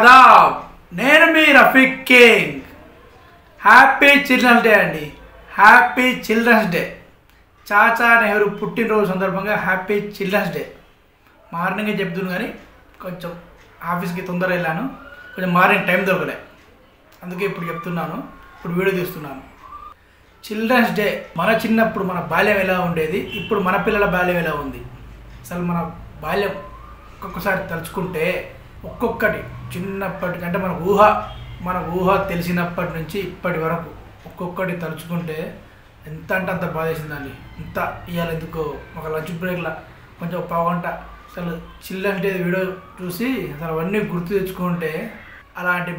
ఆదాబ్, నేను మీ Rafiq King. Happy children's day అండి. Happy children's day. Chacha Nehru పుట్టినరోజు సందర్భంగా హ్యాపీ చిల్డ్రన్స్ డే. మార్నింగే చెప్తున్నాను కానీ కొంచెం ఆఫీస్కి తొందరగా వెళ్ళాను, కొంచెం మార్నింగ్ టైం దొరకలే, అందుకే ఇప్పుడు చెప్తున్నాను, ఇప్పుడు వీడియో తీస్తున్నాను. చిల్డ్రన్స్ డే మన చిన్నప్పుడు మన బాల్యం ఎలా ఉండేది, ఇప్పుడు మన పిల్లల బాల్యం ఎలా ఉంది. అసలు మన బాల్యం ఒక్కొక్కసారి తలుచుకుంటే ఒక్కొక్కటి చిన్నప్పటికంటే మన ఊహ తెలిసినప్పటి నుంచి ఇప్పటి వరకు ఒక్కొక్కటి తలుచుకుంటే ఎంత అంటే అంత బాధ వేసిందండి. ఇంత ఇవాళ ఎందుకో ఒక లంచ్ బ్రేక్లో కొంచెం పావుగంట అసలు చిల్డ్రన్స్ డే వీడియో చూసి అసలు అవన్నీ గుర్తు తెచ్చుకుంటే అలాంటి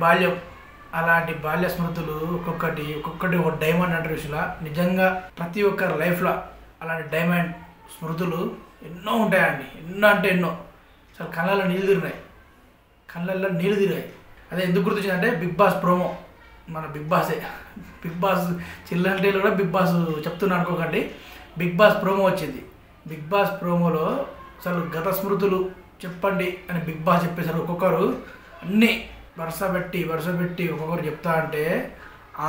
బాల్య స్మృతులు ఒక్కొక్కటి ఒక డైమండ్ అంటారు విషయంలో. నిజంగా ప్రతి ఒక్కరి లైఫ్లో అలాంటి డైమండ్ స్మృతులు ఎన్నో ఉంటాయండి. ఎన్నో అంటే ఎన్నో. అసలు కళ్ళల్లో నీళ్ళు తిరిగాయి. అదే ఎందుకు గుర్తొచ్చిందంటే బిగ్ బాస్ ప్రోమో. మన బిగ్ బాస్ చిల్డ్రన్స్ డేలో కూడా బిగ్ బాస్ చెప్తున్నా అనుకోకండి. బిగ్ బాస్ ప్రోమో వచ్చింది. బిగ్ బాస్ ప్రోమోలో అసలు గత స్మృతులు చెప్పండి అని బిగ్ బాస్ చెప్పేసారు. ఒక్కొక్కరు అన్నీ వరుస పెట్టి ఒక్కొక్కరు చెప్తా అంటే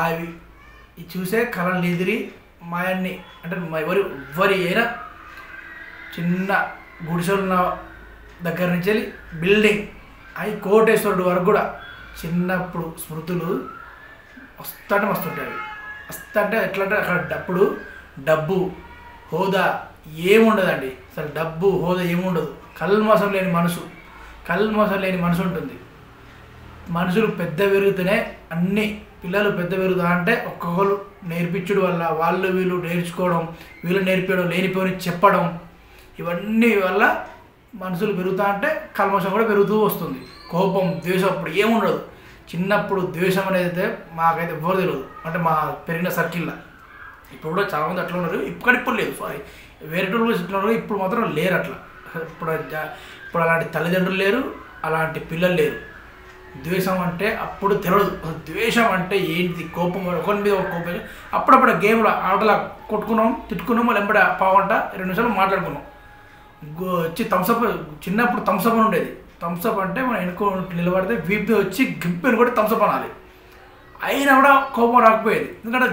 అవి చూసే కళలు నిదిరి మాయన్ని అంటే ఎవరి అయినా చిన్న గుడిసెలున్న దగ్గర నుంచి వెళ్ళి బిల్డింగ్ కోటేశ్వరుడు వరకు కూడా చిన్నప్పుడు స్మృతులు వస్తుంటాయి. వస్తుంటే ఎట్లా అంటే అక్కడ డబ్బు హోదా ఏముండదండి. అసలు డబ్బు హోదా ఏముండదు. కల్మోసం లేని మనసు ఉంటుంది. మనుషులు పెద్ద పెరుగుతూనే అన్ని పిల్లలు పెద్ద పెరుగుతా అంటే ఒక్కొక్కరు నేర్పించడం వల్ల వీళ్ళు నేర్చుకోవడం, వీళ్ళు నేర్పించడం, లేనిపోని చెప్పడం, ఇవన్నీ వల్ల మనుషులు పెరుగుతా అంటే కల్మషం కూడా పెరుగుతూ వస్తుంది. కోపం, ద్వేషం అప్పుడు ఏముండదు. చిన్నప్పుడు ద్వేషం అనేది అయితే మాకైతే ఎవరు తెలియదు. అంటే మా పెరిగిన సర్కిల్లో ఇప్పుడు కూడా చాలామంది అట్లా ఉన్నారు. ఇప్పుడు లేదు, సారీ, వేరే టూళ్ళు ఇట్లా ఉన్నారు. ఇప్పుడు మాత్రం లేరు అట్లా. ఇప్పుడు అలాంటి తల్లిదండ్రులు లేరు, అలాంటి పిల్లలు లేరు. ద్వేషం అంటే అప్పుడు తెలియదు. ద్వేషం అంటే ఏంటి, కోపం, ఒకరి మీద ఒక కోపం. అప్పుడప్పుడు గేమ్లో ఆటలా కొట్టుకున్నాం, తిట్టుకున్నాం, మళ్ళీ ఎంబడ పావుగంట 2 నిమిషాలు మాట్లాడుకున్నాం. వచ్చి థమ్స్అప్, చిన్నప్పుడు థమ్స్అప్ అని ఉండేది. థమ్స్అప్ అంటే మనం ఎన్నుకో నిలబడితే వీపీ వచ్చి గిప్పెని కూడా థమ్స్అప్ అనాలి. అయినా కూడా కోపం రాకపోయేది. ఎందుకంటే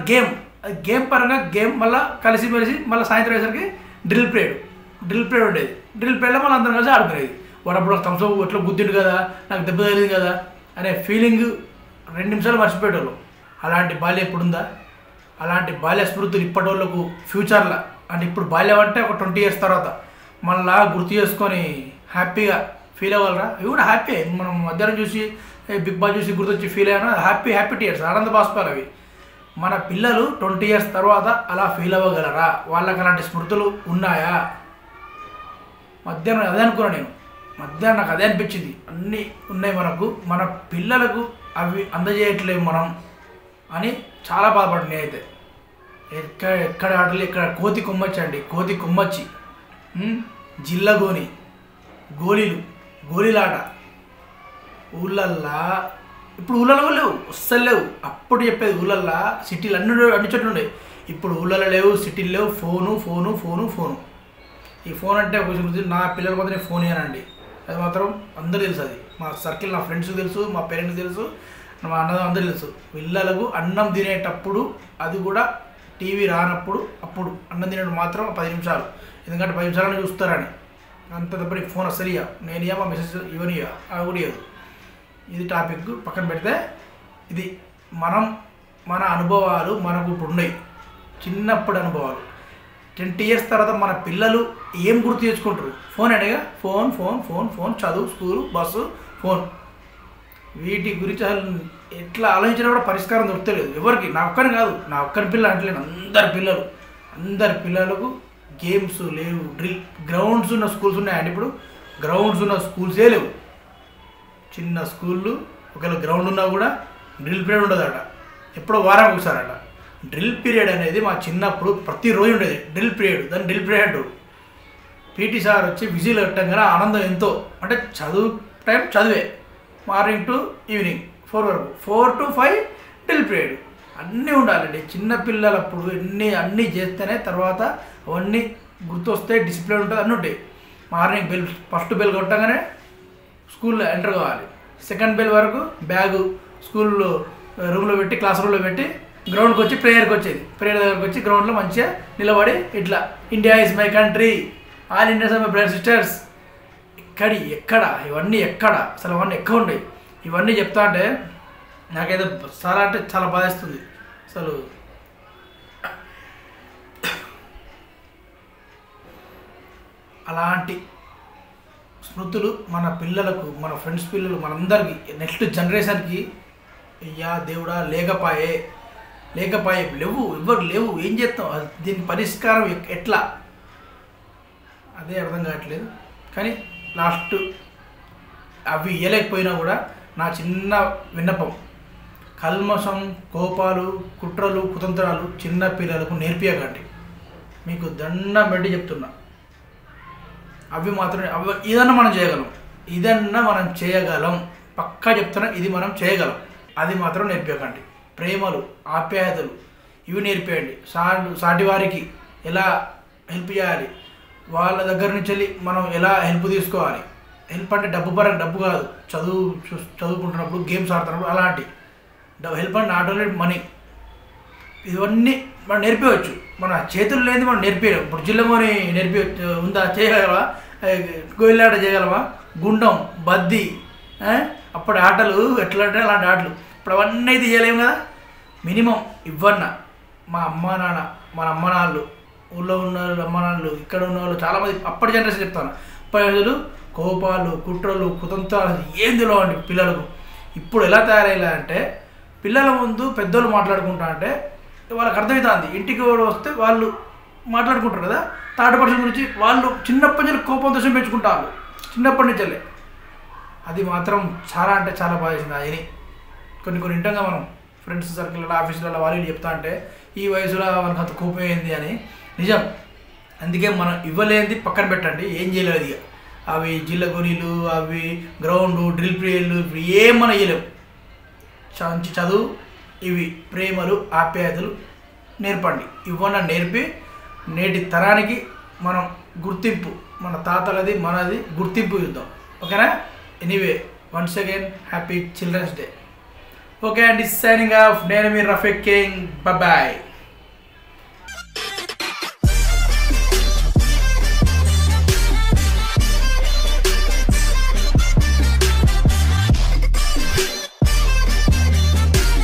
గేమ్ పరంగా మళ్ళీ కలిసి మళ్ళీ సాయంత్రం అయ్యేసరికి డ్రిల్ పీరియడ్ ఉండేది. డ్రిల్ పీరియడ్లో మళ్ళీ అందరం కలిసి ఆడుకునేది. వాడప్పుడు థమ్స్అప్ ఎట్లా గుద్దిండు కదా, నాకు దెబ్బ తగిలింది కదా అనే ఫీలింగ్ 2 నిమిషాలు మర్చిపోయేటోళ్ళు. అలాంటి బాల్యం ఇప్పుడుందా? అలాంటి బాల్య స్మృతులు ఇప్పటి వాళ్ళకు ఫ్యూచర్లో అంటే ఇప్పుడు బాల్యం అంటే ఒక 20 years తర్వాత మళ్ళా గుర్తు చేసుకొని హ్యాపీగా ఫీల్ అవ్వాలరా. ఇవి కూడా హ్యాపీ. మనం మధ్యాహ్నం చూసి బిగ్ బాస్ చూసి గుర్తొచ్చి ఫీల్ అయినా హ్యాపీ టీయర్స్, ఆనంద బాష్పాలు అవి. మన పిల్లలు 20 years తర్వాత అలా ఫీల్ అవ్వగలరా? వాళ్ళకి అలాంటి స్మృతులు ఉన్నాయా? మధ్యాహ్నం అదే అనుకున్నాను నేను. మధ్యాహ్నం నాకు అదే అనిపించింది. అన్నీ ఉన్నాయి మనకు, మన పిల్లలకు అవి అందజేయట్లేము మనం అని చాలా బాధపడింది నేనైతే. ఎక్కడ ఆటలు, ఇక్కడ కోతి కొమ్మచ్చి జిల్లగోని, గోళీలాట ఊళ్ళల్లా. ఇప్పుడు ఊళ్ళలో లేవు, అస్సలు లేవు. అప్పుడు చెప్పేది ఊళ్ళల్లా, సిటీలు అన్ని చోట్ల ఉండే. ఇప్పుడు ఊళ్ళలో లేవు, సిటీలు లేవు. ఫోను. ఈ ఫోన్ అంటే ఒక నా పిల్లల మాత్రం నేను ఫోన్ ఇవ్వనండి. అది మాత్రం అందరూ తెలుసు. అది మా సర్కిల్, నా ఫ్రెండ్స్ తెలుసు, మా పేరెంట్స్ తెలుసు, మా అన్నదం అందరూ తెలుసు. పిల్లలకు అన్నం తినేటప్పుడు, అది కూడా టీవీ రానప్పుడు, అప్పుడు అన్నం తినేటప్పుడు మాత్రం 10 నిమిషాలు. ఎందుకంటే 10 నిమిషాలని చూస్తారని. అంత తప్పని ఫోన్ అస్సలు నేను మా మెసేజ్ ఇవని అవి కూడా ఇవ్వదు. ఇది టాపిక్ పక్కన పెడితే, ఇది మన అనుభవాలు మనకు ఇప్పుడు ఉన్నాయి. చిన్నప్పుడు అనుభవాలు 20 years తర్వాత మన పిల్లలు ఏం గుర్తు తెచ్చుకుంటారు? ఫోన్ అనేగా, ఫోన్, చదువు, స్కూలు, బస్సు, ఫోన్. వీటి గురించి అసలు ఎట్లా ఆలోచించినా కూడా పరిష్కారం దొరకలేదు ఎవరికి. నా ఒక్కని కాదు, నా ఒక్కరి పిల్లలు అంటలేను, అందరి పిల్లలకు గేమ్స్ లేవు. గ్రౌండ్స్ ఉన్న స్కూల్స్ ఉన్నాయండి. ఇప్పుడు గ్రౌండ్స్ ఉన్న స్కూల్సే లేవు. చిన్న స్కూళ్ళు, ఒకవేళ గ్రౌండ్ ఉన్నా కూడా డ్రిల్ పీరియడ్ ఉండదట. ఎప్పుడో వారానికి ఒకసారట. డ్రిల్ పీరియడ్ అనేది మా చిన్నప్పుడు ప్రతిరోజు ఉండేది. డ్రిల్ పీరియడ్, దాన్ని డ్రిల్ పీరియడ్ అంటారు. పీటీ సార్ వచ్చి విజిల్ కట్టంగానే ఆనందం ఎంతో. అంటే చదివే మార్నింగ్ టు ఈవినింగ్ 4 వరకు, 4 to 5 డ్రిల్ పీరియడ్. అన్నీ ఉండాలండి. చిన్నపిల్లలప్పుడు అన్నీ చేస్తేనే తర్వాత అవన్నీ గుర్తొస్తే డిసిప్లిన్ ఉంటుంది, అన్నీ ఉంటాయి. మార్నింగ్ ఫస్ట్ బెల్ కొట్టగానే స్కూల్లో ఎంటర్ కావాలి. సెకండ్ బెల్ వరకు బ్యాగు స్కూల్లో రూమ్లో పెట్టి క్లాస్ రూమ్లో పెట్టి గ్రౌండ్కి వచ్చి ప్రేయర్కి వచ్చేది. ప్రేయర్ దగ్గరకు వచ్చి గ్రౌండ్లో మంచిగా నిలబడి ఇట్లా India is my country, all Indians are my brothers sisters. ఎక్కడ ఇవన్నీ ఎక్కడ అసలు అవన్నీ ఎక్కువ ఉండేవి. ఇవన్నీ చెప్తా అంటే నాకైతే చాలా అంటే చాలా బాధేస్తుంది. అసలు అలాంటి స్మృతులు మన పిల్లలకు, మన ఫ్రెండ్స్ పిల్లలు, మనందరికీ నెక్స్ట్ జనరేషన్కి అయ్యా దేవుడా లేకపోయే లేవు, ఎవ్వరు లేవు, ఏం చేస్తాం, దీని పరిష్కారం ఎట్లా అదే అర్థం కావట్లేదు. కానీ లాస్ట్ అవి ఇవ్వలేకపోయినా కూడా నా చిన్న విన్నపం, కల్మషం, కోపాలు, కుట్రలు, కుతంత్రాలు చిన్న పిల్లలకు నేర్పియకండి. మీకు దండం పెట్టి చెప్తున్నా. అవి మాత్రమే ఇదన్నా మనం చేయగలం పక్కా చెప్తున్నా. ఇది మనం చేయగలం, అది మాత్రం నేర్పియకండి. ప్రేమలు, ఆప్యాయతలు ఇవి నేర్పియండి. సాటి వారికి ఎలా హెల్ప్ చేయాలి, వాళ్ళ దగ్గర నుంచి వెళ్ళి మనం ఎలా హెల్ప్ తీసుకోవాలి. హెల్ప్ అంటే డబ్బు పరంగా, డబ్బు కాదు, చదువుకుంటున్నప్పుడు గేమ్స్ ఆడుతున్నప్పుడు అలాంటి హెల్ప్ అంటే నాట్ ఓన్లీ మనీ. ఇవన్నీ మనం నేర్పించవచ్చు. మన చేతులు లేని మనం నేర్పించలేము. ఇప్పుడు జిల్లమోని ఉందా, చేయగలవా? గోయిలాట చేయగలవా? గుండం, బద్ది, అప్పటి ఆటలు ఎట్లా అంటే అలాంటి ఆటలు. ఇప్పుడు అవన్నీ అయితే చేయలేము కదా. మినిమం ఇవ్వన్న మా అమ్మ నాన్న, మన అమ్మ నాన్నలు, ఊళ్ళో ఉన్న అమ్మ నాన్నలు, ఇక్కడ ఉన్న వాళ్ళు చాలామంది అప్పటి జనరేషన్ చెప్తాను. అప్పటి రోజులు కోపాలు, కుట్రలు, కుతంత్రాలు ఏం తెలియవండి పిల్లలకు. ఇప్పుడు ఎలా తయారయ్యేలా అంటే పిల్లల ముందు పెద్దోళ్ళు మాట్లాడుకుంటా అంటే వాళ్ళకి అర్థమవుతుంది. ఇంటికి వస్తే వాళ్ళు మాట్లాడుకుంటారు కదా, థర్డ్ పర్సన్ గురించి వాళ్ళు చిన్నప్పటి నుంచి కోపం దోషం పెంచుకుంటారు, చిన్నప్పటి నుంచి వెళ్ళే. అది మాత్రం చాలా అంటే చాలా బాగా చేసింది. అది కొన్ని వింటాంగా మనం ఫ్రెండ్స్ సర్కిల్లో, ఆఫీసులలో వాళ్ళు చెప్తా అంటే ఈ వయసులో మనకు అంత కోపం ఏంది అని. నిజం. అందుకే మనం ఇవ్వలేనిది పక్కన పెట్టండి, ఏం చేయలేదు. ఇక అవి జిల్లగొరీలు, అవి గ్రౌండు, డ్రిల్ పీరియడ్లు, ఇప్పుడు ఏం మనం ఇవ్వలేము. మంచి చదువు, ఇవి ప్రేమలు, ఆప్యాయతలు నేర్పండి. ఇవన్నీ నేర్పి నేటి తరానికి మనం గుర్తింపు, మన తాతలది మనది గుర్తింపు ఇద్దాం. ఓకేనా? Anyway, once again happy children's day. Okay అండి, సైనింగ్ ఆఫ్. నేను మీ రఫీక్ కింగ్. బాయ్.